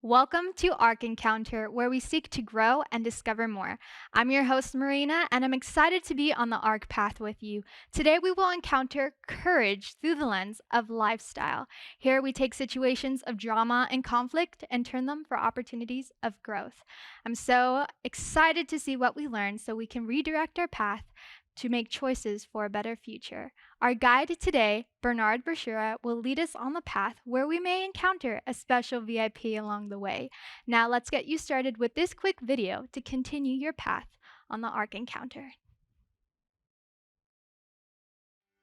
Welcome to ARC Encounter, where we seek to grow and discover more. I'm your host, Marina, and I'm excited to be on the ARC path with you. Today, we will encounter courage through the lens of lifestyle. Here, we take situations of drama and conflict and turn them for opportunities of growth. I'm so excited to see what we learn so we can redirect our path to make choices for a better future. Our guide today, Bernard Bashira, will lead us on the path where we may encounter a special VIP along the way. Now let's get you started with this quick video to continue your path on the ARC Encounter.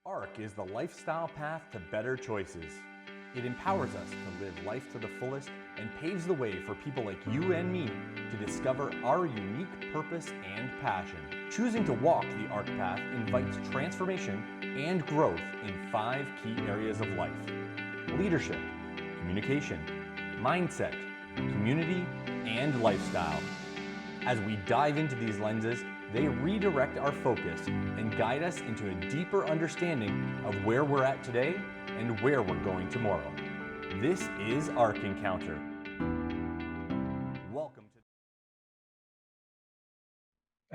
AHRK is the lifestyle path to better choices. It empowers us to live life to the fullest and paves the way for people like you and me to discover our unique purpose and passion. Choosing to walk the AHRK path invites transformation and growth in 5 key areas of life: leadership, communication, mindset, community, and lifestyle. As we dive into these lenses, they redirect our focus and guide us into a deeper understanding of where we're at today and where we're going tomorrow. This is ARC Encounter.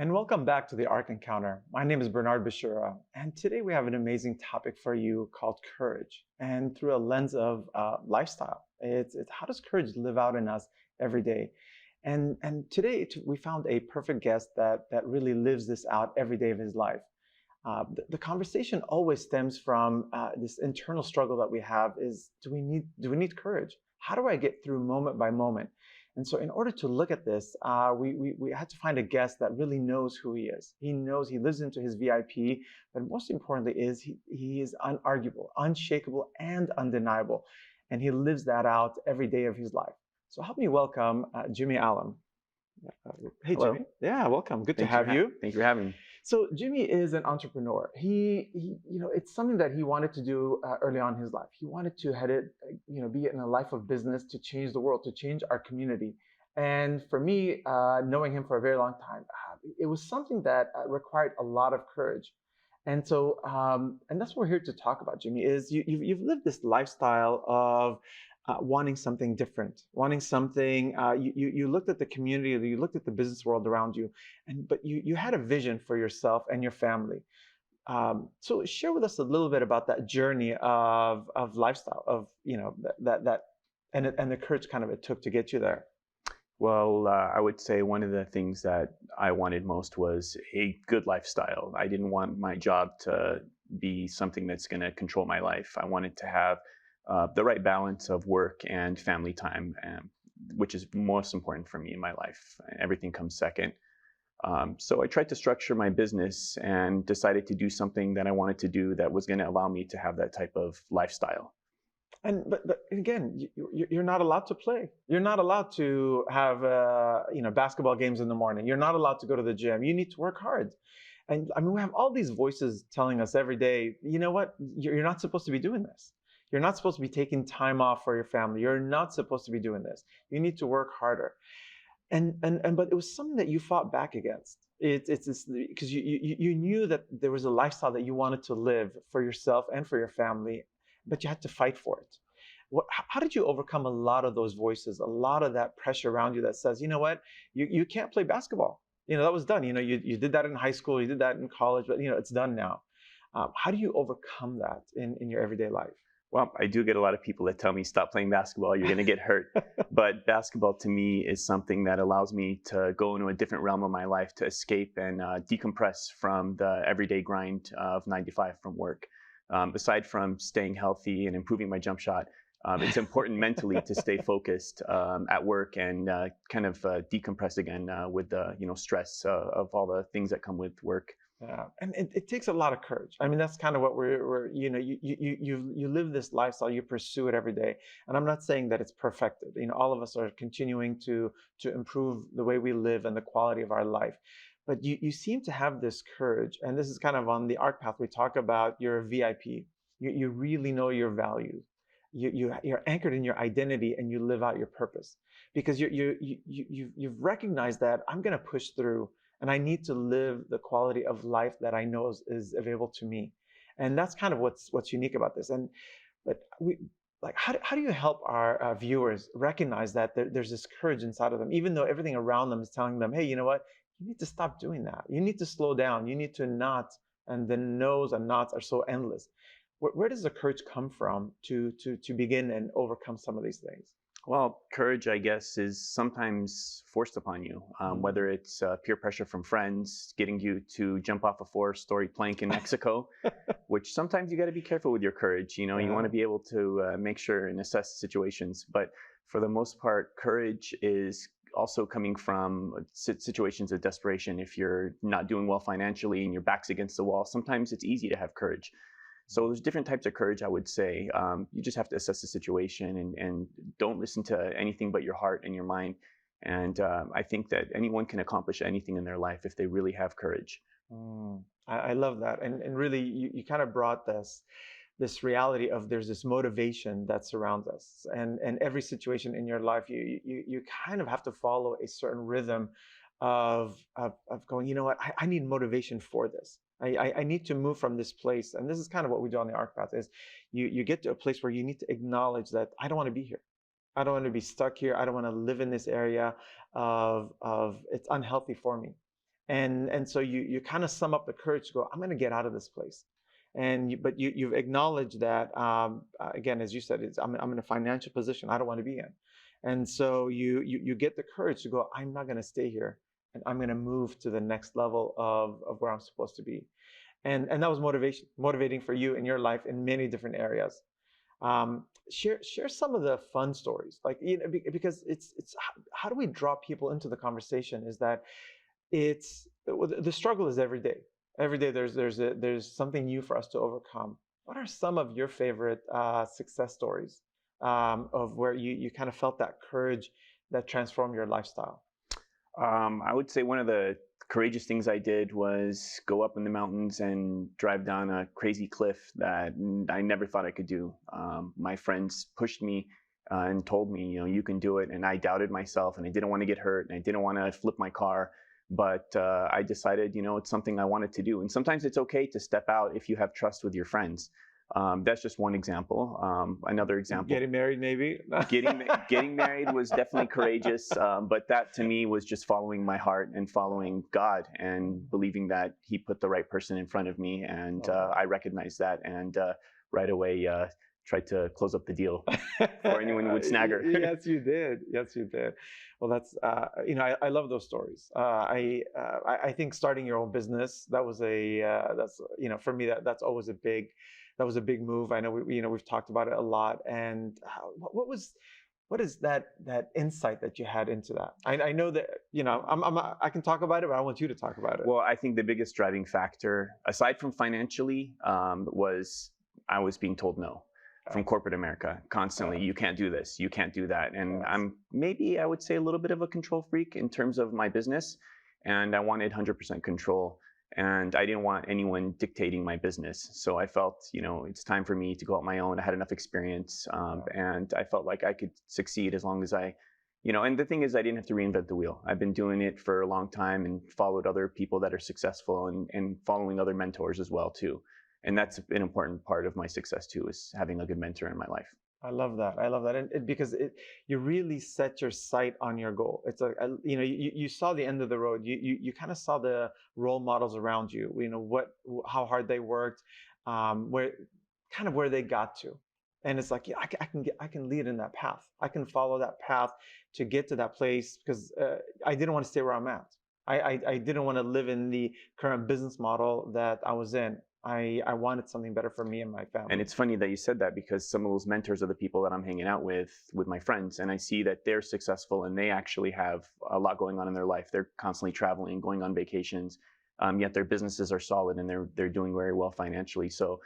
Welcome back to the ARC Encounter. My name is Bernard Bashira, and today we have an amazing topic for you called courage, and through a lens of lifestyle. It's how does courage live out in us every day? And today we found a perfect guest that really lives this out every day of his life. The conversation always stems from this internal struggle that we have: is do we need courage? How do I get through moment by moment? And so in order to look at this, we had to find a guest that really knows who he is. He knows, he lives into his VIP, but most importantly is he is unarguable, unshakable, and undeniable. And he lives that out every day of his life. So help me welcome Jimmy Allen. Hey, Hello. Jimmy. Yeah, welcome. Good to Thanks for have you. Thank you for having me. So Jimmy is an entrepreneur. It's something that he wanted to do early on in his life. He wanted to head it, be in a life of business to change the world, to change our community. And for me, knowing him for a very long time, it was something that required a lot of courage. And so, and that's what we're here to talk about, Jimmy, is you've lived this lifestyle of wanting something different, wanting something. You looked at the community, you looked at the business world around you, but you had a vision for yourself and your family. So share with us a little bit about that journey of lifestyle, of that and the courage kind of it took to get you there. Well, I would say one of the things that I wanted most was a good lifestyle. I didn't want my job to be something that's going to control my life. I wanted to have the right balance of work and family time, which is most important for me in my life. Everything comes second. So I tried to structure my business and decided to do something that I wanted to do that was going to allow me to have that type of lifestyle. And but again, you're not allowed to play. You're not allowed to have basketball games in the morning. You're not allowed to go to the gym. You need to work hard. And I mean, we have all these voices telling us every day, you know what? You're not supposed to be doing this. You're not supposed to be taking time off for your family. You're not supposed to be doing this. You need to work harder. But it was something that you fought back against. It's because you knew that there was a lifestyle that you wanted to live for yourself and for your family, but you had to fight for it. How did you overcome a lot of those voices, a lot of that pressure around you that says, you know what, you can't play basketball. That was done. You did that in high school, you did that in college, but it's done now. How do you overcome that in your everyday life? Well, I do get a lot of people that tell me, stop playing basketball, you're going to get hurt. But basketball to me is something that allows me to go into a different realm of my life, to escape and decompress from the everyday grind of 9 to 5 from work. Aside from staying healthy and improving my jump shot, it's important mentally to stay focused at work and kind of decompress again with the stress of all the things that come with work. Yeah, and it takes a lot of courage. I mean, that's kind of what you live this lifestyle, you pursue it every day. And I'm not saying that it's perfected. All of us are continuing to improve the way we live and the quality of our life. But you seem to have this courage, and this is kind of on the ARC path. We talk about your VIP. You really know your values. You're anchored in your identity, and you live out your purpose, because you've recognized that I'm going to push through, and I need to live the quality of life that I know is available to me. And that's kind of what's unique about this. But like how do you help our viewers recognize that there's this courage inside of them, even though everything around them is telling them, hey, you know what, you need to stop doing that, you need to slow down, you need to not, and the no's and nots are so endless. Where does the courage come from to begin and overcome some of these things? Well, courage, I guess, is sometimes forced upon you, whether it's peer pressure from friends, getting you to jump off a 4-story plank in Mexico, which sometimes you got to be careful with your courage. You know, you want Yeah. to be able to make sure and assess situations. But for the most part, courage is also coming from situations of desperation. If you're not doing well financially and your back's against the wall, sometimes it's easy to have courage. So there's different types of courage, I would say. You just have to assess the situation and don't listen to anything but your heart and your mind. And I think that anyone can accomplish anything in their life if they really have courage. I love that, and really, you kind of brought this reality of there's this motivation that surrounds us, and every situation in your life, you kind of have to follow a certain rhythm of going, you know what, I need motivation for this. I need to move from this place, and this is kind of what we do on the arc path. Is you get to a place where you need to acknowledge that I don't want to be here. I don't want to be stuck here. I don't want to live in this area of it's unhealthy for me. And so you kind of sum up the courage to go, I'm going to get out of this place. But you've acknowledged that, again, as you said, I'm in a financial position I don't want to be in. And so you get the courage to go, I'm not going to stay here, and I'm going to move to the next level of where I'm supposed to be. And that was motivating for you in your life in many different areas. Share some of the fun stories, like, you know, because it's how do we draw people into the conversation? Is that it's the struggle is every day. Every day there's something new for us to overcome. What are some of your favorite success stories, of where you kind of felt that courage that transformed your lifestyle? I would say one of the courageous things I did was go up in the mountains and drive down a crazy cliff that I never thought I could do. My friends pushed me and told me, you know, you can do it. And I doubted myself and I didn't want to get hurt and I didn't want to flip my car. But I decided, you know, it's something I wanted to do. And sometimes it's okay to step out if you have trust with your friends. That's just one example. Another example. Getting married, maybe. Getting married was definitely courageous, but that to me was just following my heart and following God and believing that He put the right person in front of me, and I recognized that, and right away tried to close up the deal before anyone would snag her. Yes, you did. Yes, you did. Well, that's you know, I love those stories. I think starting your own business, that was that's, you know, for me, that's always that was a big move. I know we've talked about it a lot. And what is that insight that you had into that? I know that, you know, I can talk about it, but I want you to talk about it. Well, I think the biggest driving factor, aside from financially, was I was being told no from corporate America constantly. You can't do this, you can't do that. And Yes. I'm maybe, I would say, a little bit of a control freak in terms of my business. And I wanted 100% control. And I didn't want anyone dictating my business. So I felt, you know, it's time for me to go out my own. I had enough experience, and I felt like I could succeed as long as you know, and the thing is, I didn't have to reinvent the wheel. I've been doing it for a long time and followed other people that are successful, and following other mentors as well, too. And that's an important part of my success, too, is having a good mentor in my life. I love that. I love that, and because you really set your sight on your goal. It's like, you know, you saw the end of the road. You kind of saw the role models around you. You know how hard they worked, where they got to, and it's like, yeah, I can lead in that path. I can follow that path to get to that place, because I didn't want to stay where I'm at. I didn't want to live in the current business model that I was in. I wanted something better for me and my family. And it's funny that you said that, because some of those mentors are the people that I'm hanging out with my friends, and I see that they're successful and they actually have a lot going on in their life. They're constantly traveling, going on vacations, yet their businesses are solid and they're doing very well financially. So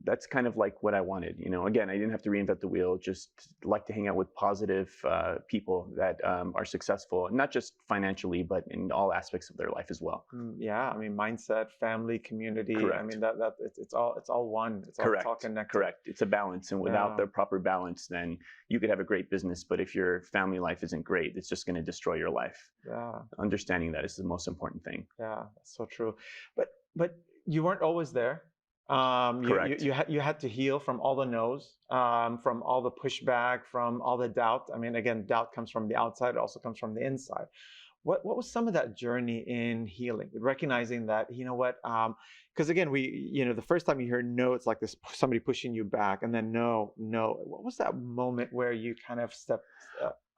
that's kind of like what I wanted. You know, again, I didn't have to reinvent the wheel. Just like to hang out with positive people that are successful, not just financially, but in all aspects of their life as well. Yeah, I mean, mindset, family, community. Correct. I mean, that it's all one. It's all connected. Correct. It's a balance, and without Yeah. the proper balance, then you could have a great business, but if your family life isn't great, it's just going to destroy your life. Yeah, Understanding that is the most important thing. yeah, that's so true. But you weren't always there. Correct. You had to heal from all the no's, from all the pushback, from all the doubt. I mean, again, doubt comes from the outside, it also comes from the inside. What was some of that journey in healing, recognizing that, you know what, because again, the first time you hear no, it's like this somebody pushing you back, and then no, no. What was that moment where you kind of stepped?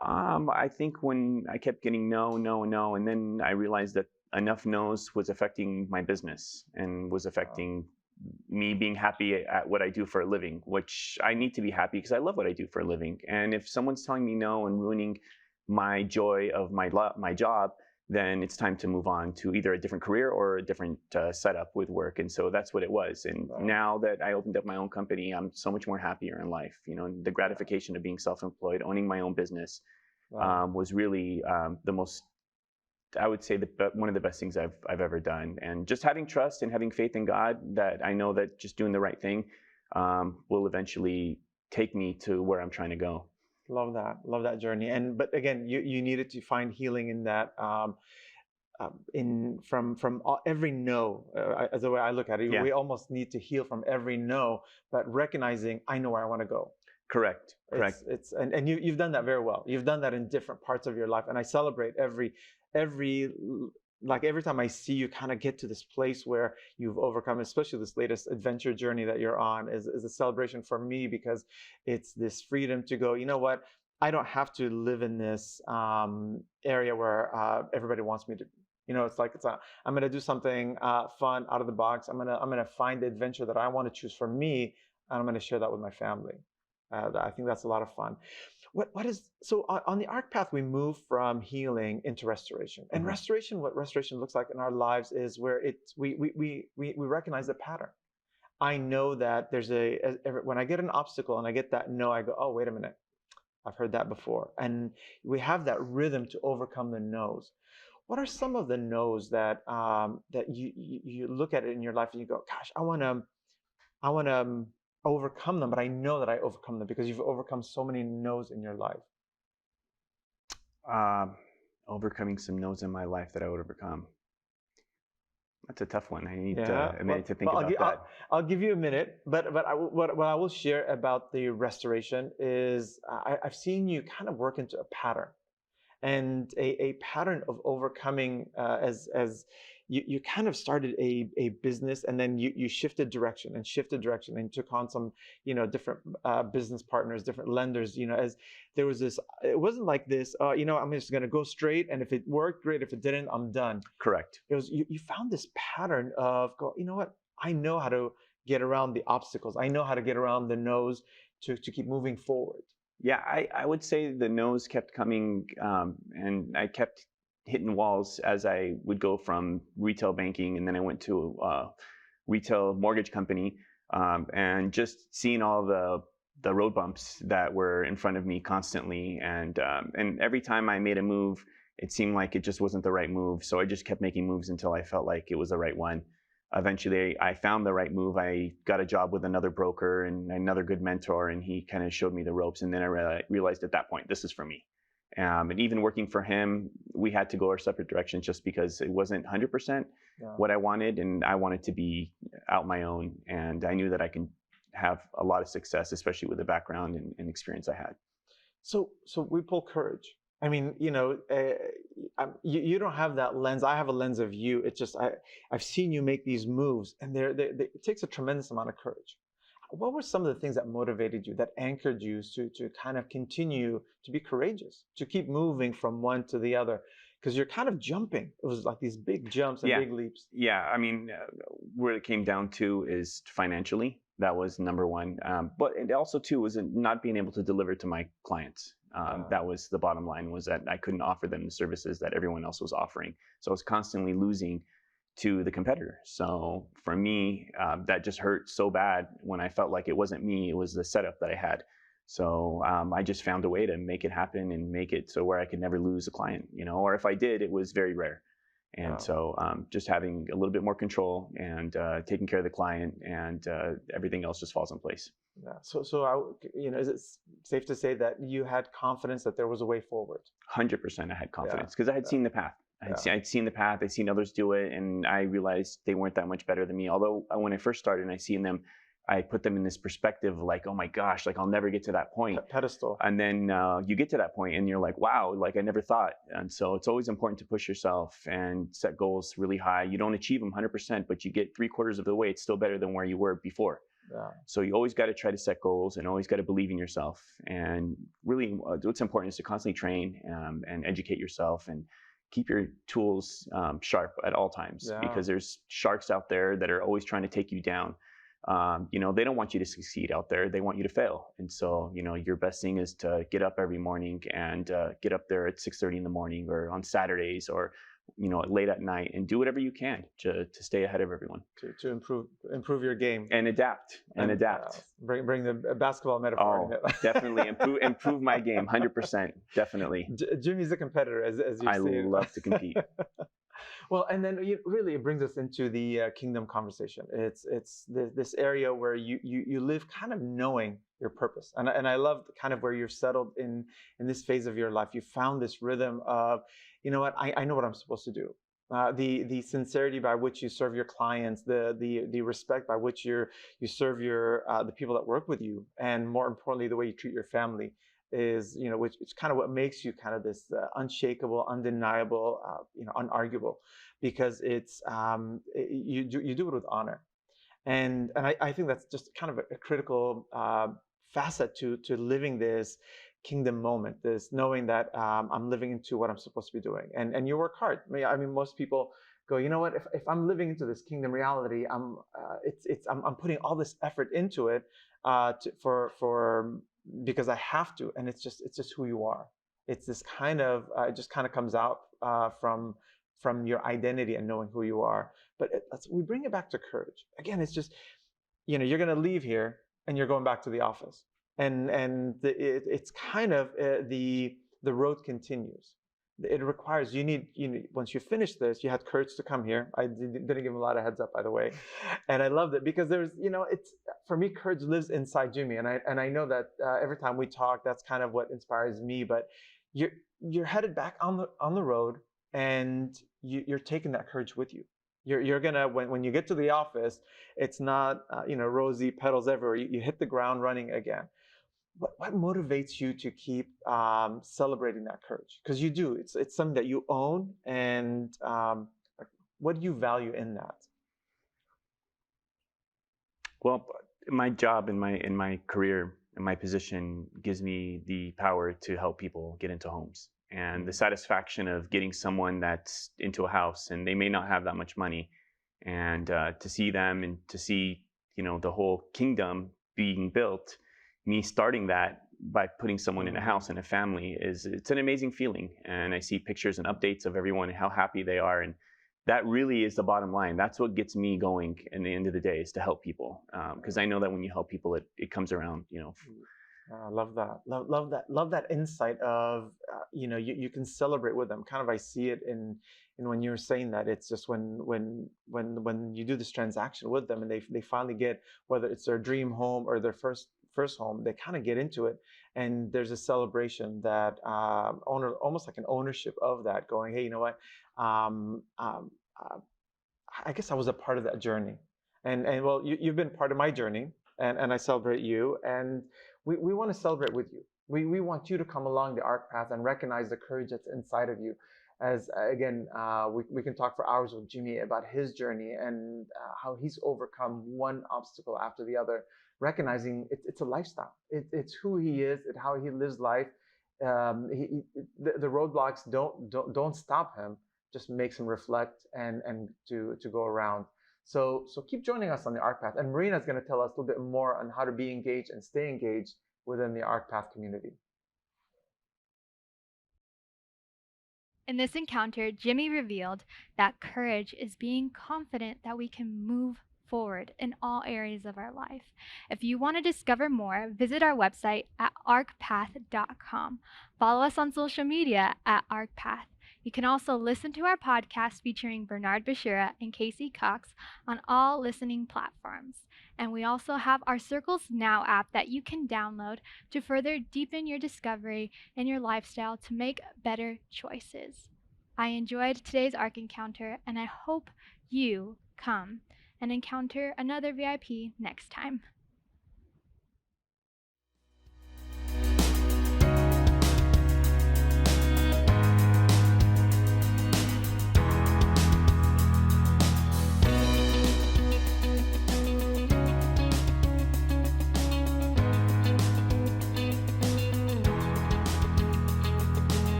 I think when I kept getting no, no, no, and then I realized that enough no's was affecting my business and was Uh, affecting me being happy at what I do for a living, which I need to be happy because I love what I do for a living. And if someone's telling me no and ruining my joy of my job, then it's time to move on to either a different career or a different setup with work. And so that's what it was. And right, now that I opened up my own company, I'm so much more happier in life. The gratification of being self-employed, owning my own business, right. was really the most, I would say, one of the best things I've ever done. And just having trust and having faith in God that I know that just doing the right thing will eventually take me to where I'm trying to go. Love that journey. And but again, you needed to find healing in that. In from every no, as the way I look at it, Yeah, we almost need to heal from every no, but recognizing I know where I want to go. correct, correct. It's and you've done that very well. You've done that in different parts of your life, and I celebrate every like every time I see you kind of get to this place where you've overcome, especially this latest adventure journey that you're on, is a celebration for me, because it's this freedom to go, you know what, I don't have to live in this area where everybody wants me to. It's like I'm gonna do something fun out of the box. I'm gonna find the adventure that I want to choose for me, and I'm gonna share that with my family. I think that's a lot of fun. What is so on the arc path? We move from healing into restoration, and Hmm. restoration. What restoration looks like in our lives is where we recognize the pattern. I know that when I get an obstacle and I get that no, I go, oh, wait a minute, I've heard that before, and we have that rhythm to overcome the no's. What are some of the no's that you look at it in your life and you go, gosh, I want to overcome them, but I know that I overcome them because you've overcome so many no's in your life. Um, Overcoming some no's in my life that I would overcome. That's a tough one. I need Yeah. a minute Well, to think well about that. I'll give you a minute, but what I will share about the restoration is I've seen you kind of work into a pattern, and a pattern of overcoming, as you kind of started a business, and then you shifted direction and took on some different business partners, different lenders, as there was this, it wasn't like this, I'm just going to go straight, and if it worked, great. If it didn't, I'm done. Correct. It was you found this pattern of go, you know what, I know how to get around the obstacles, I know how to get around the no's to keep moving forward. Yeah, I would say the no's kept coming, and I kept hitting walls as I would go from retail banking, and then I went to a retail mortgage company, and just seeing all the road bumps that were in front of me constantly, and every time I made a move, it seemed like it just wasn't the right move. So I just kept making moves until I felt like it was the right one. Eventually I found the right move. I got a job with another broker and another good mentor, and he kind of showed me the ropes. And then I realized at that point, this is for me. And even working for him, we had to go our separate directions just because it wasn't 100% Yeah. what I wanted, and I wanted to be out my own. And I knew that I can have a lot of success, especially with the background and experience I had. So we pull courage. I mean, you don't have that lens. I have a lens of you. It's just I've seen you make these moves, and it takes a tremendous amount of courage. What were some of the things that motivated you, that anchored you to kind of continue to be courageous, to keep moving from one to the other? Because you're kind of jumping. It was like these big jumps and Yeah, big leaps. yeah. I mean, where it came down to is financially. That was number one. But it also too was in not being able to deliver to my clients. Uh, That was the bottom line, was that I couldn't offer them the services that everyone else was offering. So I was constantly losing to the competitor. So for me, that just hurt so bad when I felt like it wasn't me, it was the setup that I had. So I just found a way to make it happen and make it so where I could never lose a client, or if I did, it was very rare. And yeah. so just having a little bit more control and taking care of the client, and everything else just falls in place. Yeah. Is it safe to say that you had confidence that there was a way forward? 100% I had Yeah. confidence because I had Yeah. seen the path. Yeah. I'd seen the path, I'd seen others do it, and I realized they weren't that much better than me. Although when I first started and I seen them, I put them in this perspective like, oh my gosh, like I'll never get to that point. Pedestal. And then you get to that point and you're like, wow, like I never thought. And so it's always important to push yourself and set goals really high. You don't achieve them 100%, but you get 3/4 of the way. It's still better than where you were before. Yeah. So you always got to try to set goals and always got to believe in yourself. And really, what's important is to constantly train and educate yourself and keep your tools sharp at all times, Yeah. because there's sharks out there that are always trying to take you down. They don't want you to succeed out there. They want you to fail. And so, your best thing is to get up every morning and get up there at 6:30 in the morning or on Saturdays or, late at night, and do whatever you can to stay ahead of everyone To improve your game and adapt and adapt. bring the basketball metaphor in Oh, it. definitely improve my game, 100%. Definitely. Jimmy's a competitor, as you I see. love to compete. Well, and then really it brings us into the kingdom conversation. It's this area where you live kind of knowing your purpose, and I love kind of where you're settled in this phase of your life. You found this rhythm of, you know what, I know what I'm supposed to do. The sincerity by which you serve your clients, the respect by which you serve your the people that work with you, and more importantly, the way you treat your family is, which is kind of what makes you kind of this unshakable, undeniable, unarguable, because you do it with honor. And I think that's just kind of a critical facet to living this kingdom moment, this knowing that I'm living into what I'm supposed to be doing, and you work hard. I mean, most people go, you know what, if I'm living into this kingdom reality, I'm putting all this effort into it for because I have to, and it's just who you are. It's this kind of it just kind of comes out from your identity and knowing who you are. But we bring it back to courage again. It's just, you're going to leave here and you're going back to the office, it's kind of the road continues. It requires, once you finish this, you had courage to come here. I didn't give him a lot of heads up, by the way, and I loved it because it's, for me, courage lives inside Jimmy, and I know that every time we talk, that's kind of what inspires me. But you're headed back on the road, and you're taking that courage with you. You're gonna, when you get to the office, it's not rosy petals everywhere. You hit the ground running again. What motivates you to keep celebrating that courage? Because you do. It's something that you own, and what do you value in that? Well, my job in my career and my position gives me the power to help people get into homes, and the satisfaction of getting someone that's into a house and they may not have that much money, and to see them and to see the whole kingdom being built, me starting that by putting someone in a house and a family, it's an amazing feeling. And I see pictures and updates of everyone and how happy they are, and that really is the bottom line. That's what gets me going in the end of the day, is to help people, because I know that when you help people, it comes around. I love that. Love that insight of you can celebrate with them. Kind of, I see it in when you're saying that. It's just when you do this transaction with them, and they finally get, whether it's their dream home or their first home, they kind of get into it, and there's a celebration that almost like an ownership of that, going, hey, you know what, I guess I was a part of that journey, and well, you've been part of my journey, and I celebrate you, and we want to celebrate with you. We want you to come along the ARC path and recognize the courage that's inside of you. As again, we can talk for hours with Jimmy about his journey and how he's overcome one obstacle after the other, recognizing it's a lifestyle. It's who he is, and how he lives life. The roadblocks don't stop him, just makes him reflect and to go around. So keep joining us on the ARC Path. And Marina is going to tell us a little bit more on how to be engaged and stay engaged within the ARC Path community. In this encounter, Jimmy revealed that courage is being confident that we can move forward in all areas of our life. If you want to discover more, visit our website at arcpath.com. Follow us on social media at arcpath. You can also listen to our podcast featuring Bernard Bashira and Casey Cox on all listening platforms. And we also have our Circles Now app that you can download to further deepen your discovery and your lifestyle to make better choices. I enjoyed today's ARC encounter, and I hope you come and encounter another VIP next time.